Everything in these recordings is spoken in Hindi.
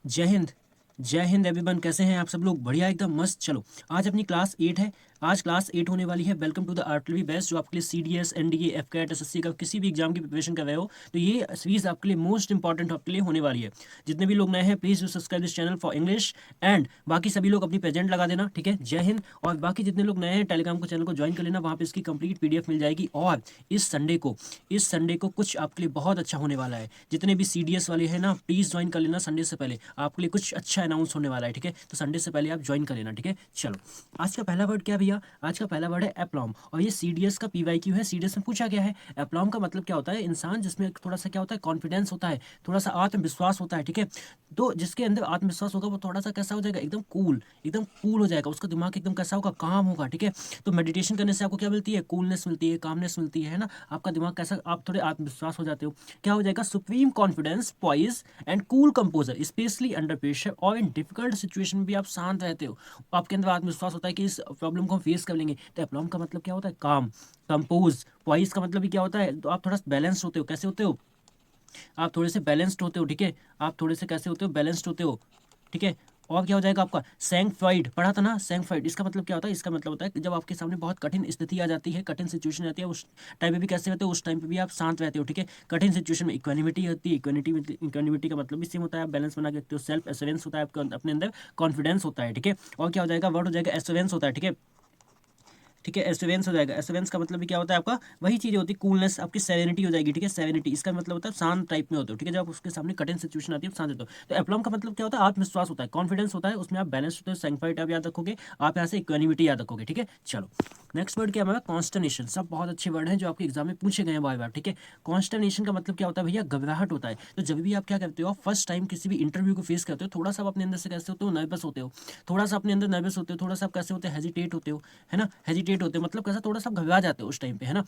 जय हिंद। जय हिंद एवरीवन, कैसे हैं आप सब लोग? बढ़िया, एकदम मस्त। चलो, आज अपनी क्लास 8 है। आज क्लास 8 होने वाली है। वेलकम टू द आर्टली बेस्ट, जो आपके लिए सीडीएस, एनडीए, एफकेट, एसएससी का किसी भी एग्जाम की प्रिपरेशन कर रहे हो, तो ये सीरीज आपके लिए मोस्ट इंपॉर्टेंट आपके लिए होने वाली है। जितने भी लोग नए हैं, please subscribe this channel for English. And बाकी सभी लोग अपनी प्रेजेंट लगा देना, ठीक है? जय हिंद। और बाकी जितने लोग नए हैं, टेलीग्राम को चैनल को ज्वाइन कर लेना, वहाँ पे इसकी कंप्लीट पीडीएफ मिल जाएगी। और इस संडे को कुछ आपके लिए बहुत अच्छा होने वाला है। जितने भी सीडीएस वाले हैं ना, प्लीज ज्वाइन कर लेना संडे से पहले। आपके लिए कुछ अच्छा अनाउंस होने वाला है, ठीक है? तो संडे से पहले आप ज्वाइन कर लेना, ठीक है? चलो, आज का पहला वर्ड क्या भैया? आज का पहला वर्ड है एप्लॉम। और ये सीडीएस का पीवाईक्यू है। सीडीएस में पूछा गया है एप्लॉम का मतलब क्या होता है? इंसान जिसमें थोड़ा सा क्या होता है, कॉन्फिडेंस होता है, थोड़ा सा आत्मविश्वास होता है, ठीक है? तो जिसके अंदर आत्मविश्वास होगा वो थोड़ा सा कैसा हो जाएगा, एकदम कूल हो जाएगा। उसका दिमाग एकदम कैसा होगा, काम होगा, ठीक है? तो मेडिटेशन करने से आपको क्या मिलती है? कूलनेस मिलती है, कामनेस मिलती है ना? आपका दिमाग कैसा, आप थोड़े आत्मविश्वास हो जाते हो। क्या हो जाएगा? Supreme confidence, poise and cool composure, specially under pressure और इन डिफिकल्ट सिचुएशन में भी आप शांत रहते हो। आपके अंदर आत्मविश्वास होता है कि इस प्रॉब्लम को हम फेस कर लेंगे। तो एप्लॉम का मतलब क्या होता है? काम। कंपोज, पॉइज का मतलब भी क्या होता है? तो आप थोड़ा बैलेंस होते हो। कैसे होते हो? आप थोड़े से बैलेंस्ड होते हो, ठीक है? आप थोड़े से कैसे होते हो? बैलेंस्ड होते हो, ठीक है? और क्या हो जाएगा आपका? सैंक्टिफाइड, पढ़ा था ना सैंक्टिफाइड। इसका मतलब क्या होता है? इसका मतलब होता है कि जब आपके सामने बहुत कठिन स्थिति आ जाती है, कठिन सिचुएशन आती है, उस टाइम पे भी कैसे रहते हो? उस टाइम पे भी आप शांत रहते हो, ठीक है? कठिन सिचुएशन में इक्वानिमिटी होती है। इक्वानिमिटी का मतलब भी सेम होता है, आप बैलेंस बना के रखते हो। सेल्फ एश्योरेंस होता है आपका, अपने अंदर कॉन्फिडेंस होता है, ठीक है? और क्या हो जाएगा? वर्ड हो जाएगा एश्योरेंस होता है, ठीक है? ठीक है, एस्योरेंस हो जाएगा। एस्योरेंस का मतलब भी क्या होता है आपका? वही चीज़ होती है, कूलनेस, आपकी सेरेनिटी हो जाएगी, ठीक है? सेरेनिटी, इसका मतलब होता है शांत टाइप में होते हो, ठीक है? जब उसके सामने कठिन सिचुएशन आती है, शांत होते हो। तो एप्लॉम का मतलब क्या होता है? आत्मविश्वास होता है, कॉन्फिडेंस होता है, उसमें आप बैलेंस होते हो। सैंक्टिफाइड आप याद रखोगे, आप यहाँ से इक्वानिमिटी याद रखोगे, ठीक है? चलो, नेक्स्ट वर्ड क्या है हमारा? कॉन्स्टर्नेशन। सब बहुत अच्छे वर्ड हैं जो आपके एग्जाम में पूछे गए हैं बार बार, ठीक है? कॉन्स्टर्नेशन का मतलब क्या होता है भैया? घबराहट होता है। तो जब भी आप क्या करते हो, फर्स्ट टाइम किसी भी इंटरव्यू को फेस करते हो, थोड़ा सा आप अपने अंदर से कैसे होते हो? नर्वस होते हो। थोड़ा सा अपने अंदर नर्वस होते हो, थोड़ा सा आप कैसे होते हो? हेजिटेट होते हो, है ना? हेजिटेट होते हो मतलब कैसा, थोड़ा सा घबरा जाते हो उस टाइम पे, है ना?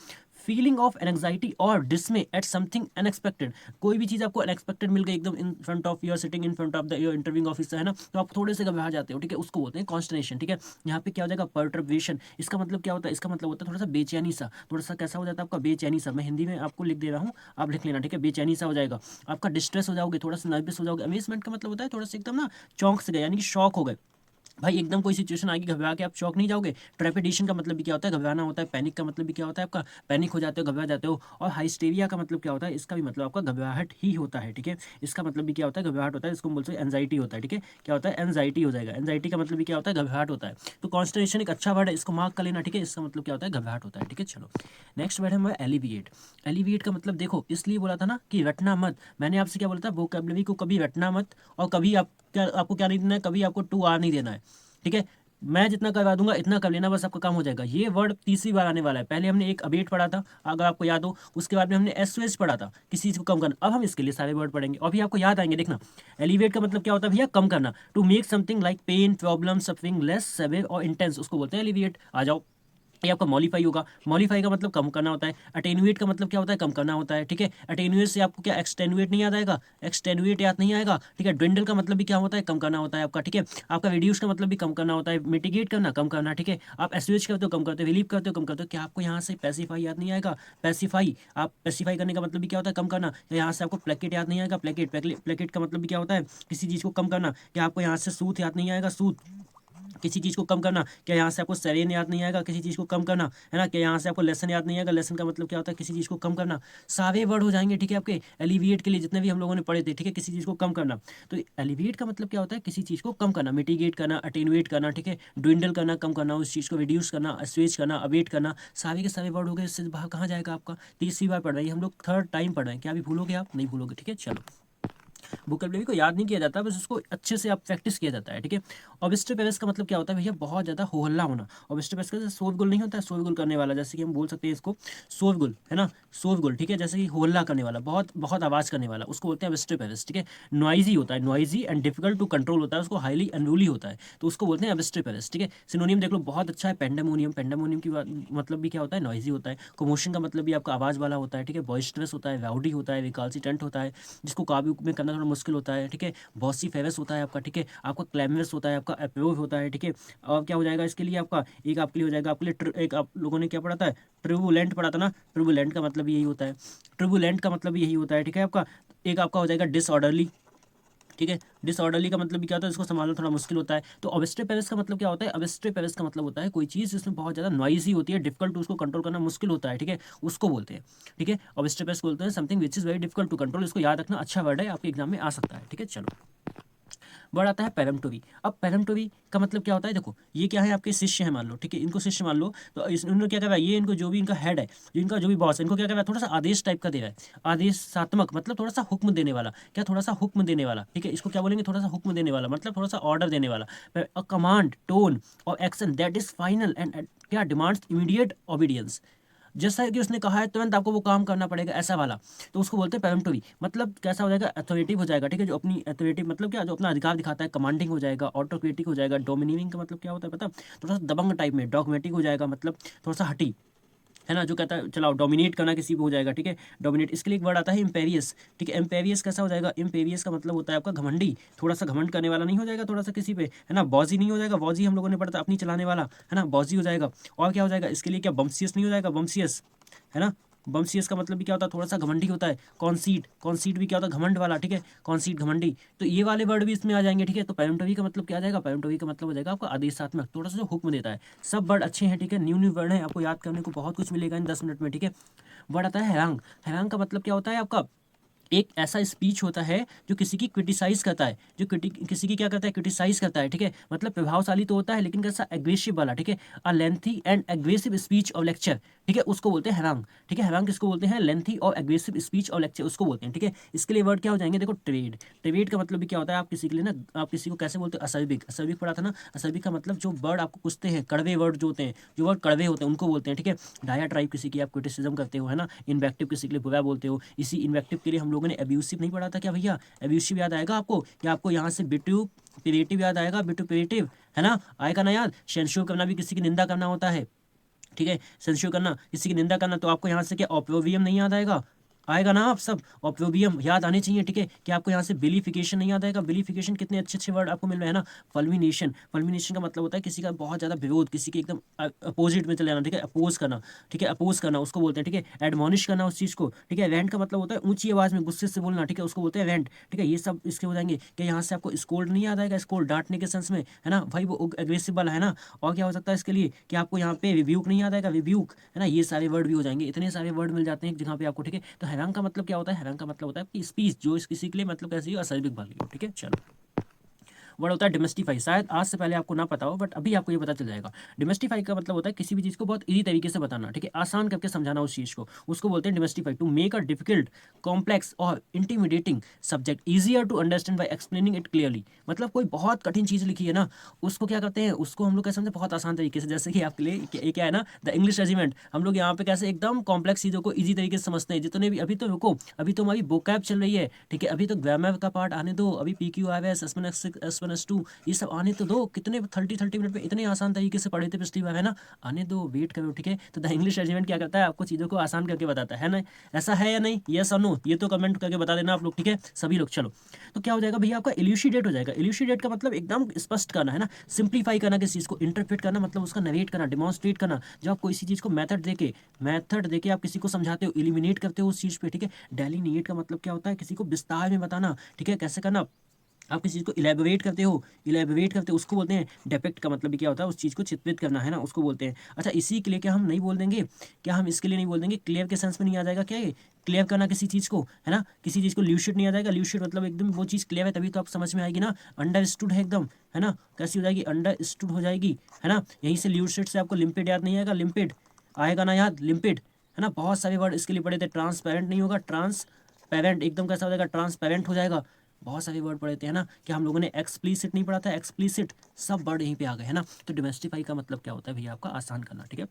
फीलिंग ऑफ एंग्जाइटी और डिसमे एट समथिंग अनएक्सपेक्टेड। कोई भी चीज़ आपको अनएक्सपेक्टेड मिल गई, एकदम in front of you're sitting in front of the your interviewing officer, है ना? तो आप थोड़े से घबरा जाते हो, ठीक है? उसको बोलते हैं कॉन्स्टर्नेशन, ठीक है? यहाँ पे क्या हो जाएगा? पर्टर्बेशन। इसका मतलब क्या होता है? इसका मतलब होता है थोड़ा सा बेचैनी सा, थोड़ा सा कैसा हो जाता है आपका? बेचैनी सा। मैं हिंदी में आपको लिख दे रहा हूँ, आप लिख लेना, ठीक है? बेचैनी सा हो जाएगा आपका, डिस्ट्रेस हो जाओगे, थोड़ा सा नर्वस हो जाओगे। अमेजमेंट का मतलब होता है थोड़ा सा एकदम ना चौंक से गए, यानी कि शॉक हो गए। भाई एकदम कोई सिचुएशन आएगी, घबरा के आप चौक नहीं जाओगे। ट्रेपिडेशन का मतलब भी क्या होता है? घबराना होता है। पैनिक का मतलब भी क्या होता है आपका? पैनिक हो जाते हो, घबरा जाते हो। और हाइस्टेरिया का मतलब क्या होता है? इसका भी मतलब आपका घबराहट ही होता है, ठीक है? इसका मतलब भी क्या होता है? घबराहट होता है। इसको हम बोलते हैं एंजाइटी होता है, ठीक है? क्या होता है? एंजाइटी हो जाएगा। एंजाइटी का मतलब भी क्या होता है? घबराहट होता है। तो कॉन्स्टर्नेशन एक अच्छा वर्ड है, इसको मार्क कर लेना, ठीक है? इसका मतलब क्या होता है? घबराहट होता है, ठीक है? चलो, नेक्स्ट वर्ड है हमारा एलिविएट। एलिविएट का मतलब देखो, इसलिए बोला था ना कि रटना मत। मैंने आपसे क्या बोला था? वोकैबुलरी को कभी रटना मत, और कभी आपको क्या नहीं देना है? कभी आपको टू आर नहीं देना है, ठीक है? मैं जितना करवा दूंगा इतना कर लेना, बस आपका काम हो जाएगा। ये वर्ड तीसरी बार आने वाला है। पहले हमने एक अबेट पढ़ा था, अगर आपको याद हो। उसके बाद में हमने एसओएस पढ़ा था, किसी चीज़ को कम करना। अब हम इसके लिए सारे वर्ड पढ़ेंगे और भी आपको याद आएंगे, देखना। एलिवेट का मतलब क्या होता है भैया? कम करना। To make something like pain, problem, suffering less severe और इंटेंस, उसको बोलते हैं एलिवेट। आ जाओ, ये आपका मॉडिफाई होगा। मॉडिफाई का मतलब कम करना होता है। अटेनुएट का मतलब क्या होता है? कम करना होता है, ठीक है? अटेनुएट से आपको क्या एक्सटेनुएट नहीं याद आएगा? एक्सटेनुएट याद नहीं आएगा, ठीक है? ड्विंडल का मतलब भी क्या होता है? कम करना होता है आपका, ठीक है? आपका रिड्यूस का मतलब भी कम करना होता है। मिटिगेट करना, कम करना, ठीक है? आप एस्यूएज करते हो, कम करते हो। रिलीव करते हो, कम करते हो। क्या आपको यहाँ से पैसिफाई याद नहीं आएगा? पैसिफाई, आप पैसिफाई करने का मतलब भी क्या होता है? कम करना। या यहाँ से आपको प्लेकेट याद नहीं आएगा? प्लेकेट, प्लेकेट का मतलब भी क्या होता है? किसी चीज़ को कम करना। क्या आपको यहाँ से सूथ याद नहीं आएगा? सूथ, किसी चीज़ को कम करना। क्या यहाँ से आपको सेरेन याद नहीं आएगा? किसी चीज़ को कम करना, है ना? क्या यहाँ से आपको लेसन याद नहीं आएगा? लेसन का मतलब क्या होता है? किसी चीज़ को कम करना। सारे वर्ड हो जाएंगे, ठीक है? आपके एलिविएट के लिए जितने भी हम लोगों ने पढ़े थे, ठीक है? किसी चीज़ को कम करना। तो एलिविएट का मतलब क्या होता है? किसी चीज़ को कम करना, मिटिगेट करना, अटेनुएट करना, ठीक है? ड्विंडल करना, कम करना, उस चीज़ को रिड्यूस करना, अस्वेज करना, अवेट करना। सारे के सारे वर्ड हो गए। इससे बाहर कहाँ जाएगा आपका? तीसरी बार पढ़ रहे हैं हम लोग, थर्ड टाइम पढ़ रहे हैं। क्या अभी भूलोगे आप? नहीं भूलोगे, ठीक है? चलो, वोकैबुलरी को याद नहीं किया जाता, बस उसको अच्छे से आप प्रैक्टिस किया जाता है, ठीक है? ऑब्स्ट्रोपेरस का मतलब क्या होता है भैया? बहुत ज़्यादा हो हल्ला होना। ऑब्स्ट्रोपेरस का जैसे शोरगुल नहीं होता है, शोरगुल करने वाला, जैसे कि हम बोल सकते हैं इसको शोरगुल, है ना? शोरगुल, ठीक है? जैसे कि हो हल्ला करने वाला, बहुत बहुत आवाज़ करने वाला, उसको बोलते हैं ऑब्स्ट्रोपेरस, ठीक है? नॉइजी होता है, noisy and difficult to control होता है, उसको हाईली अनरूली होता है, तो उसको बोलते हैं ऑब्स्ट्रोपेरस, ठीक है? सिनोनियम देख लो, बहुत अच्छा है, पेंडेमोनियम। पेंडेमोनियम की मतलब भी क्या होता है? नॉइजी होता है। कमोशन का मतलब भी आपका आवाज़ वाला होता है, ठीक है? बॉइस्टरस होता है, राउडी होता है, रिकाल्सिटेंट होता है, जिसको काबू में करना थोड़ा मुश्किल होता है, ठीक है? बॉसी फेवस होता है आपका, ठीक है? आपका क्लैमरस होता है, आपका अप्रोव होता है, ठीक है? और क्या हो जाएगा इसके लिए आपका? एक आपके लिए हो जाएगा, आपके लिए एक आप लोगों ने क्या पढ़ा था? ट्रिबुलेंट पढ़ा था ना? ट्रिबुलेंट का मतलब यही होता है। ट्रिबुलेंट का मतलब यही होता है, ठीक है? आपका एक आपका हो जाएगा डिसऑर्डरली, ठीक है। डिसऑर्डरली का मतलब भी क्या होता है, इसको संभालना थोड़ा मुश्किल होता है। तो ऑब्स्ट्रेपेरस का मतलब क्या होता है, ऑब्स्ट्रेपेरस का मतलब होता है कोई चीज़ जिसमें बहुत ज़्यादा नॉइजी होती है, डिफिकल्ट उसको कंट्रोल करना मुश्किल होता है, ठीक है, उसको बोलते हैं। ठीक है, ऑब्स्ट्रेपेरस बोलते हैं something which is very difficult to control. इसको याद रखना, अच्छा वर्ड है, आपके एग्जाम में आ सकता है। ठीक है, चलो वर्ड आता है पेरम्टोरी। अब पेरम्टोरी का मतलब क्या होता है, देखो ये क्या है, आपके शिष्य हैं मान लो, ठीक है, इनको शिष्य मान लो, तो इन्होंने क्या कर रहा है, ये इनको जो भी इनका हेड है, जो इनका जो भी बॉस है, इनको क्या कर रहा है, थोड़ा सा आदेश टाइप का दे रहा है, आदेशात्मक मतलब थोड़ा सा हुक्म देने वाला, क्या थोड़ा सा हुक्म देने वाला, ठीक है, इसको क्या बोलेंगे, थोड़ा सा हुक्म देने वाला, मतलब थोड़ा सा ऑर्डर देने वाला। अ कमांड टोन और action that is final and क्या डिमांड्स इमीडिएट ओबीडियंस, जैसा कि उसने कहा है तुरंत आपको वो काम करना पड़ेगा, ऐसा वाला। तो उसको बोलते हैं पेरम्टोरी। मतलब कैसा हो जाएगा, अथॉरिटेटिव हो जाएगा, ठीक है, जो अपनी अथॉरिटेटिव मतलब क्या, जो अपना अधिकार दिखाता है, कमांडिंग हो जाएगा, ऑटोक्रेटिक हो जाएगा, डोमिनिंग का मतलब क्या होता है पता, थोड़ा सा दबंग टाइप में, डॉगमेटिक हो जाएगा, मतलब थोड़ा सा हटी, है ना, जो कहता है चलाओ, डोमिनेट करना किसी को हो जाएगा, ठीक है, डोमिनेट। इसके लिए एक वर्ड आता है इम्पेरियस, ठीक है, इम्पेरियस कैसा हो जाएगा, इम्पेरियस का मतलब होता है आपका घमंडी, थोड़ा सा घमंड करने वाला नहीं हो जाएगा, थोड़ा सा किसी पे, है ना, बॉजी नहीं हो जाएगा, बॉजी हम लोगों ने पढ़ा था अपनी चलाने वाला, है ना, बॉजी हो जाएगा। और क्या हो जाएगा, इसके लिए क्या बम्सियस नहीं हो जाएगा, बम्सियस, है ना, बम्सियस का मतलब भी क्या होता है, थोड़ा सा घमंडी होता है। कॉन्सीट, कॉन्सीट भी क्या होता है, घमंड वाला, ठीक है, कॉन्सीट घमंडी। तो ये वाले वर्ड भी इसमें आ जाएंगे, ठीक है। तो पेरम्टरी का मतलब क्या आ जाएगा, पेरम्टरी का मतलब हो जाएगा आपका आदेशात्मक, थोड़ा सा जो हुक्म देता है। सब वर्ड अच्छे हैं, ठीक है, न्यू न्यू वर्ड है, आपको याद करने को बहुत कुछ मिलेगा इन 10 मिनट में, ठीक है। वर्ड आता है हैरांग। हैरांग का मतलब क्या होता है आपका, एक ऐसा स्पीच होता है जो किसी की क्रिटिसाइज करता है, जो किसी की क्या करता है, क्रिटिसाइज करता है, ठीक है, मतलब प्रभावशाली तो होता है लेकिन कैसा, एग्रेसिव वाला, ठीक है, a lengthy and aggressive speech और लेक्चर, ठीक है, उसको बोलते हैं हैरांग। ठीक है, हैरांग किसको बोलते हैं, लेंथी और एग्रेसिव स्पीच और लेक्चर उसको बोलते हैं, ठीक है। इसके लिए वर्ड क्या हो जाएंगे, देखो ट्रेड। ट्रेड का मतलब भी क्या होता है, आप किसी के लिए ना, आप किसी को कैसे बोलते हो, असर्बिक, असर्बिक पढ़ा था ना, असर्बिक का मतलब जो वर्ड आपको कुछते हैं, कड़वे वर्ड जो होते हैं, जो वर्ड कड़वे होते हैं उनको बोलते हैं, ठीक है। डायाट्राइब किसी की आप क्रिटिसिज्म करते हो, है ना, इन्वेक्टिव किसी के लिए बुरा बोलते हो। इसी इन्वेक्टिव के लिए हम लोगों ने अब्यूसिव नहीं पढ़ा था क्या भैया, अब्यूसिव याद आएगा आपको, कि आपको यहाँ से बिटू पेरेटिव याद आएगा, बिटू पेरेटिव, है ना, आएगा ना याद। सेंश्योर करना भी किसी की निंदा करना होता है, ठीक है, सेंश्योर करना किसी की निंदा करना, तो आपको यहाँ से क्या ऑप्रोवियम नहीं याद आएगा, आएगा ना, आप सब ऑप्रोवियम याद आने चाहिए, ठीक है। कि आपको यहाँ से बिलीफिकेशन नहीं याद आएगा, बिलीफिकेशन कितने अच्छे अच्छे वर्ड आपको मिल रहे हैं ना। फल्मिनेशन, फल्मिनेशन का मतलब होता है किसी का बहुत ज़्यादा विरोध, किसी के एकदम अपोजिट में चले जाना, ठीक है, अपोज करना, ठीक है, अपोज करना उसको बोलते हैं, ठीक है, एडमोनिश करना उस चीज़ को, ठीक है। वेंट का मतलब होता है ऊंची आवाज़ में गुस्से से बोलना, ठीक है, उसको बोलते हैं वेंट, ठीक है। ये सब इसके हो जाएंगे। क्या यहाँ से आपको स्कोल्ड नहीं याद आएगा, स्कोल्ड डांटने के सेंस में, है ना भाई, वो एग्रेसिव वाला, है ना। और क्या हो सकता है इसके लिए, कि आपको यहाँ पे रिव्यूक नहीं याद आएगा, रिव्यूक, है ना, ये सारे वर्ड भी हो जाएंगे, इतने सारे वर्ड मिल जाते हैं जहाँ पे आपको, ठीक है। तो हैरान का मतलब क्या होता है, हैरान का मतलब होता है कि स्पीच जो इस किसी के लिए मतलब कैसी हो, असर्बिक वाली हो, ठीक है। चलो वर्ड होता है डिमेस्टिफाई। शायद आज से पहले आपको ना पता हो, बट अभी आपको ये पता चल जाएगा। डिमेस्टिफाई का मतलब होता है किसी भी चीज़ को बहुत इजी तरीके से बताना, ठीक है, आसान करके समझाना उस चीज़ को, उसको बोलते हैं demystify. To make a difficult, complex और intimidating subject easier to understand by explaining it clearly. मतलब कोई बहुत कठिन चीज़ लिखी है ना, उसको क्या करते हैं, उसको हम लोग कैसे समझे, बहुत आसान तरीके से। जैसे कि आपके लिए क्या है ना, द इंग्लिश रेजिमेंट, हम लोग यहाँ पे कैसे एकदम कॉम्प्लेक्स चीज़ों को ईजी तरीके से समझते हैं। जितने भी, अभी तो रुको, अभी तो हमारी वोकैब चल रही है, ठीक है, अभी तो ग्रामर का पार्ट आने दो, अभी PQ, एस1 एस1 एस2 ये सब आने तो दो। कितने 30 मिनट में इतने आसान तरीके से पढ़े थे पिछली बार, है ना, आने दो, वेट करो, ठीक है। तो द इंग्लिश रेजिमेंट क्या करता है, आपको चीज़ों को आसान करके बताता है ना। ऐसा है या नहीं, यस और नो, ये तो कमेंट करके बता देना आप लोग, ठीक है, सभी लोग। चलो तो क्या हो जाएगा भैया, आपका इल्यूशिडेट हो जाएगा। इल्यूशिडेट का मतलब एकदम स्पष्ट करना, है ना, सिंप्लीफाई करना किसी चीज़ को, इंटरप्रेट करना मतलब उसका नरेट करना, डिमॉन्स्ट्रेट करना। जब आप किसी चीज़ को मेथड देके आप किसी को समझाते हो, इलिमिनेट करते हो उस चीज़ पे, ठीक है। डेलिनिएट का मतलब क्या होता है, किसी को विस्तार में बताना, ठीक है, कैसे करना, आप किसी चीज़ को इलेबोरेट करते हो, इलेबोरेट करते हो उसको बोलते हैं डेपिक्ट का मतलब भी क्या होता है, उस चीज़ को चित्रित करना, है ना, उसको बोलते हैं। अच्छा, इसी के लिए क्या हम नहीं बोल देंगे, क्या हम इसके लिए नहीं बोल देंगे, क्लियर के सेंस में नहीं आ जाएगा क्या, ये क्लियर करना किसी चीज़ को, है ना, किसी चीज़ को ल्यूशिड नहीं आ जाएगा। ल्यूशिड मतलब एकदम वो चीज़ क्लियर है, तभी तो आप समझ में आएगी ना। अंडरस्टूड है एकदम, है ना, कैसी हो जाएगी, अंडरस्टूड हो जाएगी, है ना। यहीं से ल्यूशिड से आपको लिम्पिड याद नहीं आएगा, लिम्पिड आएगा ना याद, लिम्पिड, है ना। बहुत सारे वर्ड इसके लिए पढ़े थे। ट्रांसपेरेंट नहीं होगा, ट्रांसपेरेंट एकदम कैसा हो जाएगा, ट्रांसपेरेंट हो जाएगा। बहुत सारे वर्ड पढ़े थे, है ना, कि हम लोगों ने एक्सप्लिसिट नहीं पढ़ा था, एक्सप्लिसिट, सब वर्ड यहीं पे आ गए, है ना। तो डिमेस्टिफाई का मतलब क्या होता है भैया, आपका आसान करना, ठीक है।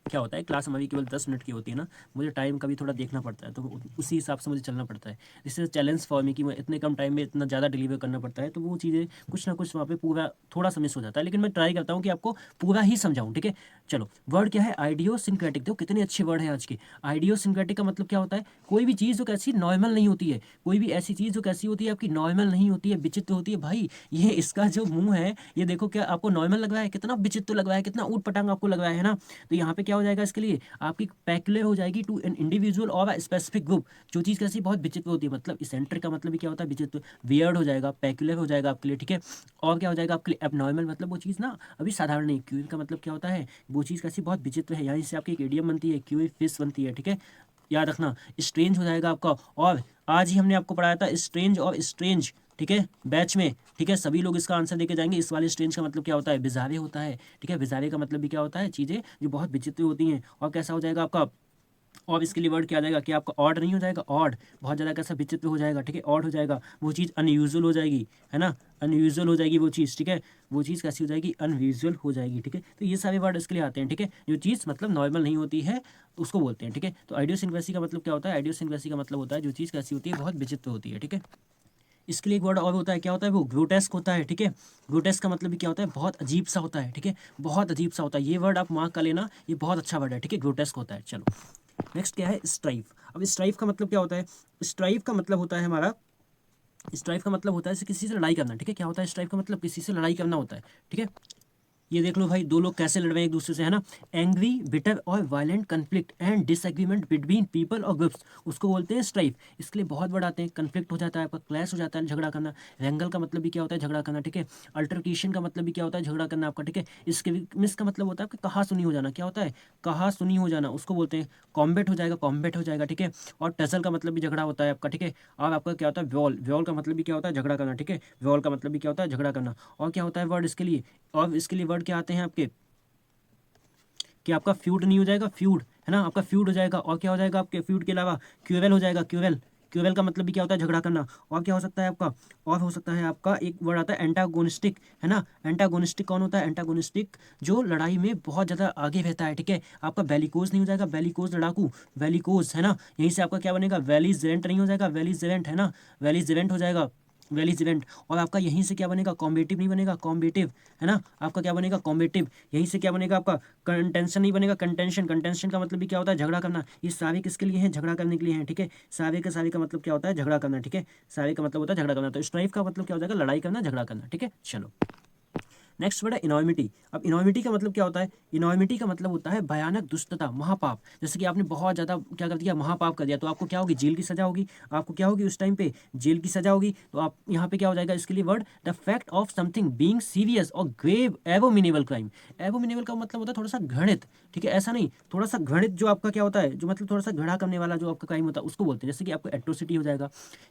क्या होता है, क्लास हमारी केवल 10 मिनट की होती है ना, मुझे टाइम का भी थोड़ा देखना पड़ता है, तो उसी हिसाब से मुझे चलना पड़ता है। इससे चैलेंज फॉर मी कि मैं इतने कम टाइम में इतना ज़्यादा डिलीवर करना पड़ता है, तो वो चीज़ें कुछ ना कुछ वहाँ पे पूरा थोड़ा सा मिस हो जाता है, लेकिन मैं ट्राई करता हूँ कि आपको पूरा ही समझाऊँ, ठीक है। चलो वर्ड क्या है, आइडियोसिंक्रेटिक। देखो कितने अच्छे वर्ड हैं आज के। आइडियोसिंक्रेटिक का मतलब क्या होता है, कोई भी चीज़ जो कैसी नॉर्मल नहीं होती है, कोई भी ऐसी चीज़ जो कैसी होती है, आपकी नॉर्मल नहीं होती है, विचित्र होती है। भाई ये इसका जो मुंह है ये देखो, क्या आपको नॉर्मल लग रहा है? कितना विचित्र लग रहा है, कितना ऊट पटांग आपको लग रहा है ना। तो यहाँ पे क्या हो जाएगा इसके लिए, आपकी पेक्युलर हो जाएगी टू एन इंडिविजुअल और अ स्पेसिफिक ग्रुप। जो चीज़ कैसी बहुत विचित्र होती है, मतलब इसेंट्रिक का मतलब भी क्या होता है, विचित्र। वियर्ड हो जाएगा, पेक्युलर हो जाएगा आपके लिए, ठीक है। और क्या हो जाएगा आपके लिए, एबनॉर्मल, मतलब वो चीज़ ना अभी साधारण नहीं। क्यूर का मतलब क्या होता है, वो चीज़ कैसी बहुत विचित्र है। यहाँ से आपकी एक इडियम बनती है, क्यूर फिश बनती है, ठीक है, याद रखना। स्ट्रेंज हो जाएगा आपका, और आज ही हमने आपको पढ़ाया था स्ट्रेंज और स्ट्रेंज, ठीक है, बैच में, ठीक है। सभी लोग इसका आंसर देके जाएंगे। इस वाले स्ट्रेंज का मतलब क्या होता है, बिजारे होता है, ठीक है। बिजारे का मतलब भी क्या होता है, चीज़ें जो बहुत विचित्र होती हैं। और कैसा हो जाएगा आपका, और इसके लिए वर्ड क्या आ जाएगा कि आपका ऑड नहीं हो जाएगा, ऑड बहुत ज़्यादा कैसा विचित्र हो जाएगा, ठीक है, ऑड हो जाएगा। वो चीज़ अनयूजुअल हो जाएगी, है ना, अनयूजुअल हो जाएगी वो चीज़, ठीक है। वो चीज़ कैसी हो जाएगी, अनयूजुअल हो जाएगी, ठीक है। तो ये सारे वर्ड इसके लिए आते हैं, ठीक है। जो चीज़ मतलब नॉर्मल नहीं होती है उसको बोलते हैं, ठीक है। तो आइडियोसिंक्रेसी का मतलब क्या होता है, आइडियोसिंक्रेसी का मतलब होता है जो चीज़ कैसी होती है, बहुत विचित्र होती है, ठीक है। इसके लिए एक वर्ड और होता है, क्या होता है वो, ग्रोटेस्क होता है, ठीक है। ग्रोटेस्क का मतलब भी क्या होता है, बहुत अजीब सा होता है, ठीक है, बहुत अजीब सा होता है। ये वर्ड आप मार्क कर लेना, ये बहुत अच्छा वर्ड है, ठीक है, ग्रोटेस्क होता है। चलो नेक्स्ट क्या है, स्ट्राइफ। अब स्ट्राइफ का मतलब क्या होता है, स्ट्राइफ का मतलब होता है हमारा, स्ट्राइफ का मतलब होता है किसी से लड़ाई करना, ठीक है। क्या होता है स्ट्राइफ का मतलब, किसी से लड़ाई करना होता है, ठीक है। ये देख लो भाई, दो लोग कैसे लड़ रहे हैं एक दूसरे से, है ना। एंग्री, बिटर और violent conflict and disagreement between people और ग्रुप्स, उसको बोलते हैं स्ट्राइफ। इसके लिए बहुत बड़ा आते हैं, कन्फ्लिक्ट हो जाता है आपका, क्लैश हो जाता है, झगड़ा करना। रैंगल का मतलब भी क्या होता है, झगड़ा करना, ठीक है। अल्टरकेशन का मतलब भी क्या होता है, झगड़ा करना आपका, ठीक है। इसके मिस का मतलब होता है आपका कहा सुनी हो जाना, क्या होता है, कहा सुनी हो जाना, उसको बोलते हैं कॉम्बेट हो जाएगा, कॉम्बेट हो जाएगा, ठीक है। और टसल का मतलब भी झगड़ा होता है आपका, ठीक है। और आपका क्या होता है, व्योल, व्योल का मतलब भी क्या होता है, झगड़ा करना, ठीक है। व्योल का मतलब भी क्या होता है, झगड़ा करना। और क्या होता है वर्ड इसके लिए, और इसके लिए वर्ड क्या आते हैं आपके, कि आपका फ्यूड नहीं हो जाएगा, फ्यूड, है ना, आपका फ्यूड हो जाएगा। और क्या हो जाएगा आपके फ्यूड के अलावा, क्यूवेल हो जाएगा, क्यूवेल। क्यूवेल का मतलब भी क्या होता है, झगड़ा करना। और क्या हो सकता है आपका, और हो सकता है आपका एक वर्ड आता है एंटागोनिस्टिक, है ना। एंटागोनिस्टिक कौन होता है, एंटागोनिस्टिक जो लड़ाई में बहुत ज़्यादा आगे रहता है, ठीक है। आपका बेलिकोज नहीं हो जाएगा, बेलिकोज लड़ाकू, बेलिकोज, है ना। यहीं से आपका क्या बनेगा, वेलिजेरेंट नहीं हो जाएगा, वेलिजेरेंट, है ना, वेलिजेरेंट हो जाएगा, वेलिजेरेंट। और आपका यहीं से क्या बनेगा, कॉम्बेटिव नहीं बनेगा, कॉम्बेटिव, है ना। आपका क्या बनेगा, कॉम्बेटिव। यहीं से क्या बनेगा आपका, कंटेंशन नहीं बनेगा, कंटेंशन। कंटेंशन का मतलब भी क्या होता है, झगड़ा करना। ये सारे किसके लिए हैं, झगड़ा करने के लिए हैं, ठीक है। सारे का मतलब क्या होता है, झगड़ा करना, ठीक है। सारे का मतलब होता है झगड़ा करना। तो स्ट्राइफ का मतलब क्या हो जाएगा, लड़ाई करना, झगड़ा करना, ठीक है। चलो नेक्स्ट वर्ड है इनॉर्मिटी। अब इनॉर्मिटी का मतलब क्या होता है, इनॉर्मिटी का मतलब होता है भयानक दुष्टता, महापाप। जैसे कि आपने बहुत ज़्यादा क्या कर दिया, महापाप कर दिया, तो आपको क्या होगी, जेल की सजा होगी। आपको क्या होगी उस टाइम पे, जेल की सजा होगी। तो आप यहाँ पे क्या हो जाएगा इसके लिए word, the fact of something being serious और ग्रेव एवोमिनेबल क्राइम। एवोमिनेबल का मतलब होता है थोड़ा सा घृणित, ठीक है, ऐसा नहीं, थोड़ा सा घृणित जो आपका क्या होता है, जो मतलब थोड़ा सा घृणा करने वाला जो आपका क्राइम होता है उसको बोलते हैं। जैसे कि आपको एट्रोसिटी हो जाएगा,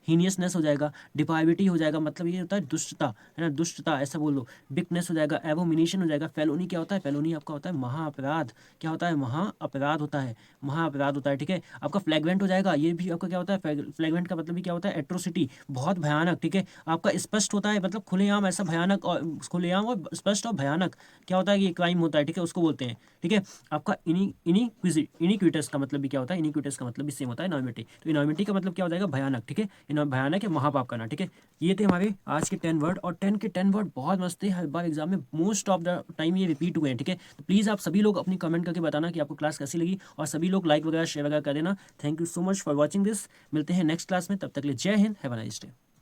हीनियसनेस हो जाएगा, डिपाविटी हो जाएगा, मतलब ये होता है दुष्टता, है ना, दुष्टता ऐसा बोल लो। बिगनेस हो जाएगा, एवोमिनेशन हो जाएगा। फेलोनी क्या होता है, फेलोनी आपका होता है महाअपराध। क्या होता है, महाअपराध होता है, महाअपराध होता है, ठीक है। आपका फ्लैग्रेंट हो जाएगा, ये भी आपका क्या होता है, फ्लैग्रेंट का मतलब भी क्या होता है, एट्रोसिटी, बहुत भयानक, ठीक है। आपका स्पष्ट होता है, मतलब खुलेआम ऐसा भयानक, और खुलेआम और स्पष्ट और भयानक क्या होता है, ये क्राइम होता है, ठीक है, उसको बोलते हैं, ठीक है। आपका इनिक्विटस का मतलब भी क्या होता है, इनिक्विटस का मतलब भी सेम होता है इनॉर्मिटी। तो इनॉर्मिटी का मतलब क्या हो जाएगा, भयानक, ठीक है, भयानक है, महापाप करना, ठीक है। ये थे हमारे आज के 10 वर्ड, और 10 के 10 वर्ड बहुत मस्त थे, हर बार एग्जाम में मोस्ट ऑफ द टाइम ये रिपीट हुए हैं, ठीक है। तो प्लीज़ आप सभी लोग अपनी कमेंट करके बताना कि आपको क्लास कैसी लगी, और सभी लोग लाइक वगैरह शेयर वगैरह कर देना। Thank you so much for watching this. मिलते हैं नेक्स्ट क्लास में, तब तक के लिए जय Hind, have a nice day.